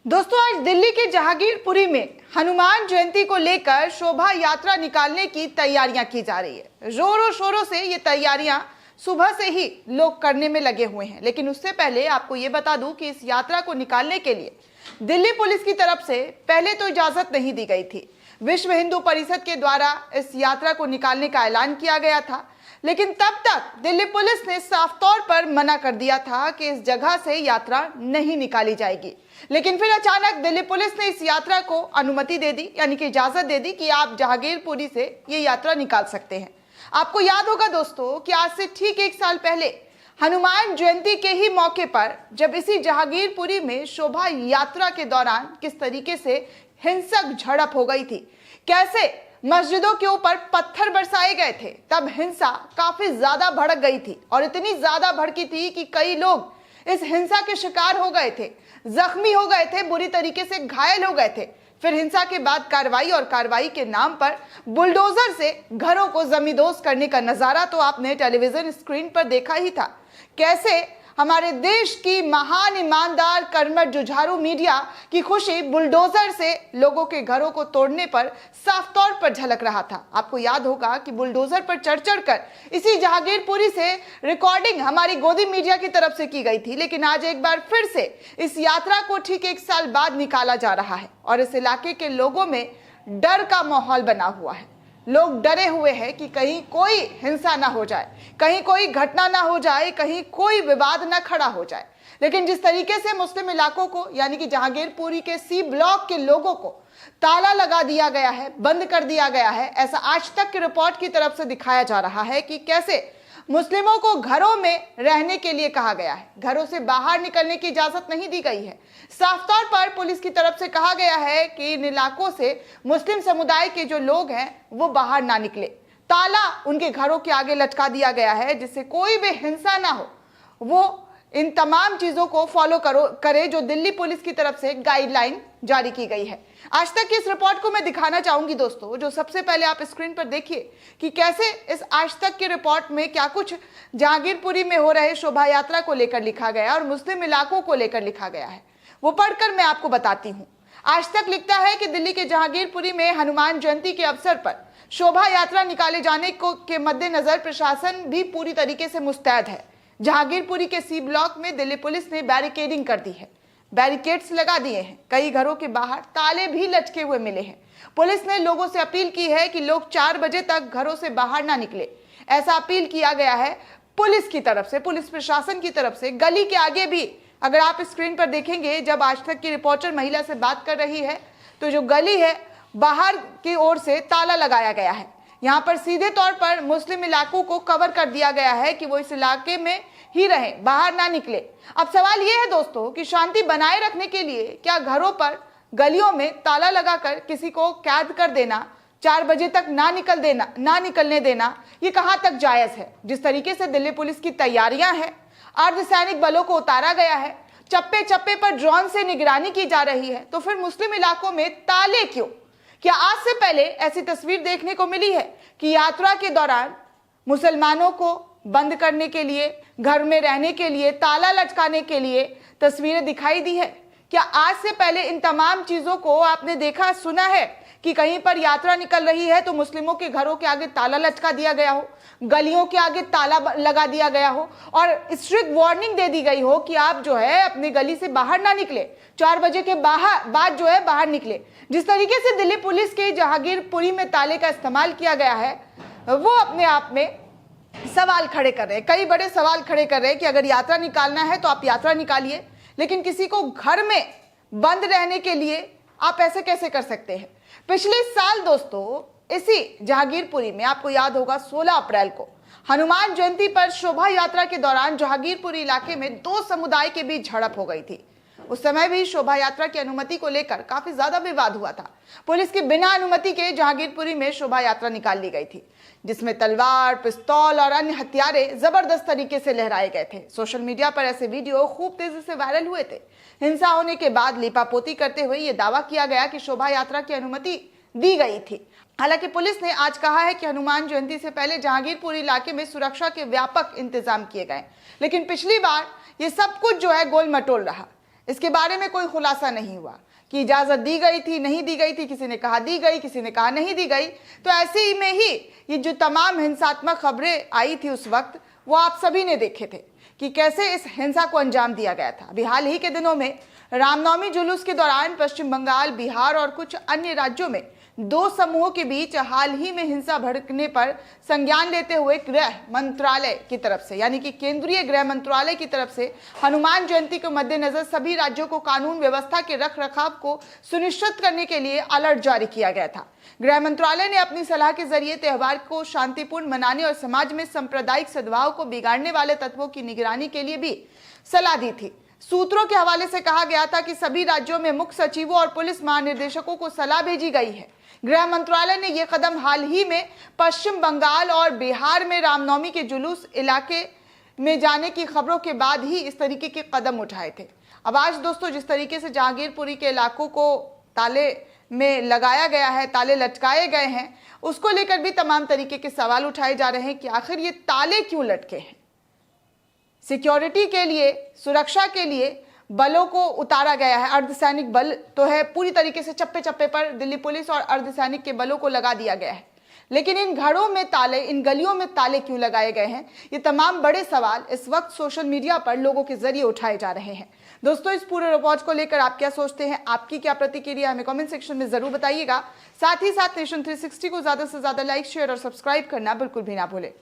दोस्तों, आज दिल्ली के जहांगीरपुरी में हनुमान जयंती को लेकर शोभा यात्रा निकालने की तैयारियां की जा रही है। जोरों शोरों से ये तैयारियां सुबह से ही लोग करने में लगे हुए हैं। लेकिन उससे पहले आपको ये बता दूं कि इस यात्रा को निकालने के लिए दिल्ली पुलिस की तरफ से पहले तो इजाजत नहीं दी गई थी। विश्व हिंदू परिषद के द्वारा इस यात्रा को निकालने का ऐलान किया गया था, लेकिन तब तक दिल्ली पुलिस ने साफ तौर पर मना कर दिया था कि इस जगह से यात्रा नहीं निकाली जाएगी। लेकिन फिर अचानक दिल्ली पुलिस ने इस यात्रा को अनुमति दे दी, यानी कि इजाजत दे दी कि आप जहांगीरपुरी से ये यात्रा निकाल सकते हैं। आपको याद होगा दोस्तों कि आज से ठीक 1 साल पहले हनुमान जयंती के ही मौके पर जब इसी जहांगीरपुरी में शोभा यात्रा के दौरान किस तरीके से हिंसक झड़प हो गई थी, कैसे मस्जिदों के ऊपर पत्थर बरसाए गए थे, तब हिंसा काफी ज्यादा भड़क गई थी और इतनी ज्यादा भड़की थी कि कई लोग इस हिंसा के शिकार हो गए थे, जख्मी हो गए थे, बुरी तरीके से घायल हो गए थे। फिर हिंसा के बाद कार्रवाई और कार्रवाई के नाम पर बुलडोजर से घरों को जमींदोज करने का नजारा तो आपने टेलीविजन स्क्रीन पर देखा ही था। कैसे हमारे देश की महान ईमानदार कर्मठ जुझारू मीडिया की खुशी बुलडोजर से लोगों के घरों को तोड़ने पर साफ तौर पर झलक रहा था। आपको याद होगा कि बुलडोजर पर चढ़ कर इसी जहांगीरपुरी से रिकॉर्डिंग हमारी गोदी मीडिया की तरफ से की गई थी। लेकिन आज एक बार फिर से इस यात्रा को ठीक 1 साल बाद निकाला जा रहा है और इस इलाके के लोगों में डर का माहौल बना हुआ है। लोग डरे हुए हैं कि कहीं कोई हिंसा ना हो जाए, कहीं कोई घटना ना हो जाए, कहीं कोई विवाद ना खड़ा हो जाए। लेकिन जिस तरीके से मुस्लिम इलाकों को, यानी कि जहांगीरपुरी के सी ब्लॉक के लोगों को ताला लगा दिया गया है, बंद कर दिया गया है, ऐसा आज तक की रिपोर्ट की तरफ से दिखाया जा रहा है कि कैसे मुस्लिमों को घरों में रहने के लिए कहा गया है, घरों से बाहर निकलने की इजाजत नहीं दी गई है। साफ तौर पर पुलिस की तरफ से कहा गया है कि इन इलाकों से मुस्लिम समुदाय के जो लोग हैं वो बाहर ना निकले। ताला उनके घरों के आगे लटका दिया गया है जिससे कोई भी हिंसा ना हो। वो इन तमाम चीजों को फॉलो करे जो दिल्ली पुलिस की तरफ से गाइडलाइन जारी की गई है। आज तक की इस रिपोर्ट को मैं दिखाना चाहूंगी दोस्तों, जो सबसे पहले आप स्क्रीन पर देखिए कि कैसे इस आज तक की रिपोर्ट में क्या कुछ जहांगीरपुरी में हो रहे शोभा यात्रा को लेकर लिखा गया और मुस्लिम इलाकों को लेकर लिखा गया है। वो पढ़कर मैं आपको बताती हूँ। आज तक लिखता है कि दिल्ली के जहांगीरपुरी में हनुमान जयंती के अवसर पर शोभा यात्रा निकाले जाने के मद्देनजर प्रशासन भी पूरी तरीके से मुस्तैद है। जहांगीरपुरी के सी ब्लॉक में दिल्ली पुलिस ने बैरिकेडिंग कर दी है, बैरिकेड्स लगा दिए हैं, कई घरों के बाहर ताले भी लटके हुए मिले हैं। पुलिस ने लोगों से अपील की है कि लोग 4 बजे तक घरों से बाहर ना निकले, ऐसा अपील किया गया है पुलिस की तरफ से, पुलिस प्रशासन की तरफ से। गली के आगे भी अगर आप स्क्रीन पर देखेंगे, जब आज तक की रिपोर्टर महिला से बात कर रही है तो जो गली है बाहर की ओर से ताला लगाया गया है। यहाँ पर सीधे तौर पर मुस्लिम इलाकों को कवर कर दिया गया है कि वो इस इलाके में ही रहें, बाहर ना निकले। अब सवाल ये है दोस्तों कि शांति बनाए रखने के लिए क्या घरों पर, गलियों में ताला लगाकर किसी को कैद कर देना, 4 बजे तक ना निकलने देना, ये कहां तक जायज है? जिस तरीके से दिल्ली पुलिस की तैयारियां हैं, अर्धसैनिक बलों को उतारा गया है, चप्पे चप्पे पर ड्रोन से निगरानी की जा रही है, तो फिर मुस्लिम इलाकों में ताले क्यों? क्या आज से पहले ऐसी तस्वीर देखने को मिली है कि यात्रा के दौरान मुसलमानों को बंद करने के लिए, घर में रहने के लिए, ताला लटकाने के लिए तस्वीरें दिखाई दी है? क्या आज से पहले इन तमाम चीजों को आपने देखा, सुना है कि कहीं पर यात्रा निकल रही है तो मुस्लिमों के घरों के आगे ताला लटका दिया गया हो, गलियों के आगे ताला लगा दिया गया हो और स्ट्रिक्ट वार्निंग दे दी गई हो कि आप जो है अपनी गली से बाहर ना निकले, 4 बजे के बाद जो है बाहर निकले? जिस तरीके से दिल्ली पुलिस के जहांगीरपुरी में ताले का इस्तेमाल किया गया है, वो अपने आप में सवाल खड़े कर रहे हैं, कई बड़े सवाल खड़े कर रहे हैं कि अगर यात्रा निकालना है तो आप यात्रा निकालिए, लेकिन किसी को घर में बंद रहने के लिए आप ऐसे कैसे कर सकते हैं? पिछले साल दोस्तों इसी जहांगीरपुरी में आपको याद होगा 16 अप्रैल को हनुमान जयंती पर शोभा यात्रा के दौरान जहांगीरपुरी इलाके में 2 समुदाय के बीच झड़प हो गई थी। उस समय भी शोभा यात्रा की अनुमति को लेकर काफी ज्यादा विवाद हुआ था। पुलिस की बिना अनुमति के जहांगीरपुरी में शोभा यात्रा निकाल ली गई थी, जिसमें तलवार, पिस्तौल और अन्य हथियारे जबरदस्त तरीके से लहराए गए थे। सोशल मीडिया पर ऐसे वीडियो खूब तेजी से वायरल हुए थे। हिंसा होने के बाद लीपापोती करते हुए यह दावा किया गया कि शोभा यात्रा की अनुमति दी गई थी। हालांकि पुलिस ने आज कहा है कि हनुमान जयंती से पहले जहांगीरपुरी इलाके में सुरक्षा के व्यापक इंतजाम किए गए, लेकिन पिछली बार ये सब कुछ जो है गोल मटोल रहा। इसके बारे में कोई खुलासा नहीं हुआ कि इजाजत दी गई थी, नहीं दी गई थी, किसी ने कहा दी गई, किसी ने कहा नहीं दी गई। तो ऐसे ही में ही ये जो तमाम हिंसात्मक खबरें आई थी उस वक्त, वो आप सभी ने देखे थे कि कैसे इस हिंसा को अंजाम दिया गया था। अभी हाल ही के दिनों में रामनवमी जुलूस के दौरान पश्चिम बंगाल, बिहार और कुछ अन्य राज्यों में दो समूहों के बीच हाल ही में हिंसा भड़कने पर संज्ञान लेते हुए गृह मंत्रालय की तरफ से, यानी कि केंद्रीय गृह मंत्रालय की तरफ से हनुमान जयंती के मद्देनजर सभी राज्यों को कानून व्यवस्था के रखरखाव को सुनिश्चित करने के लिए अलर्ट जारी किया गया था। गृह मंत्रालय ने अपनी सलाह के जरिए त्योहार को शांतिपूर्ण मनाने और समाज में सांप्रदायिक सद्भाव को बिगाड़ने वाले तत्वों की निगरानी के लिए भी सलाह दी थी। सूत्रों के हवाले से कहा गया था कि सभी राज्यों में मुख्य सचिवों और पुलिस महानिदेशकों को सलाह भेजी गई है। गृह मंत्रालय ने यह कदम हाल ही में पश्चिम बंगाल और बिहार में रामनवमी के जुलूस इलाके में जाने की खबरों के बाद ही इस तरीके के कदम उठाए थे। अब आज दोस्तों जिस तरीके से जहांगीरपुरी के इलाकों को ताले में लगाया गया है, ताले लटकाए गए हैं, उसको लेकर भी तमाम तरीके के सवाल उठाए जा रहे हैं कि आखिर ये ताले क्यों लटके हैं। सिक्योरिटी के लिए, सुरक्षा के लिए बलों को उतारा गया है, अर्धसैनिक बल तो है, पूरी तरीके से चप्पे चप्पे पर दिल्ली पुलिस और अर्धसैनिक के बलों को लगा दिया गया है। लेकिन इन घरों में ताले, इन गलियों में ताले क्यों लगाए गए हैं, ये तमाम बड़े सवाल इस वक्त सोशल मीडिया पर लोगों के जरिए उठाए जा रहे हैं। दोस्तों इस पूरे रिपोर्ट को लेकर आप क्या सोचते हैं, आपकी क्या प्रतिक्रिया, हमें कमेंट सेक्शन में जरूर बताइएगा। साथ ही साथ नेशन 360 को ज्यादा से ज्यादा लाइक, शेयर और सब्सक्राइब करना बिल्कुल भी ना भूलें।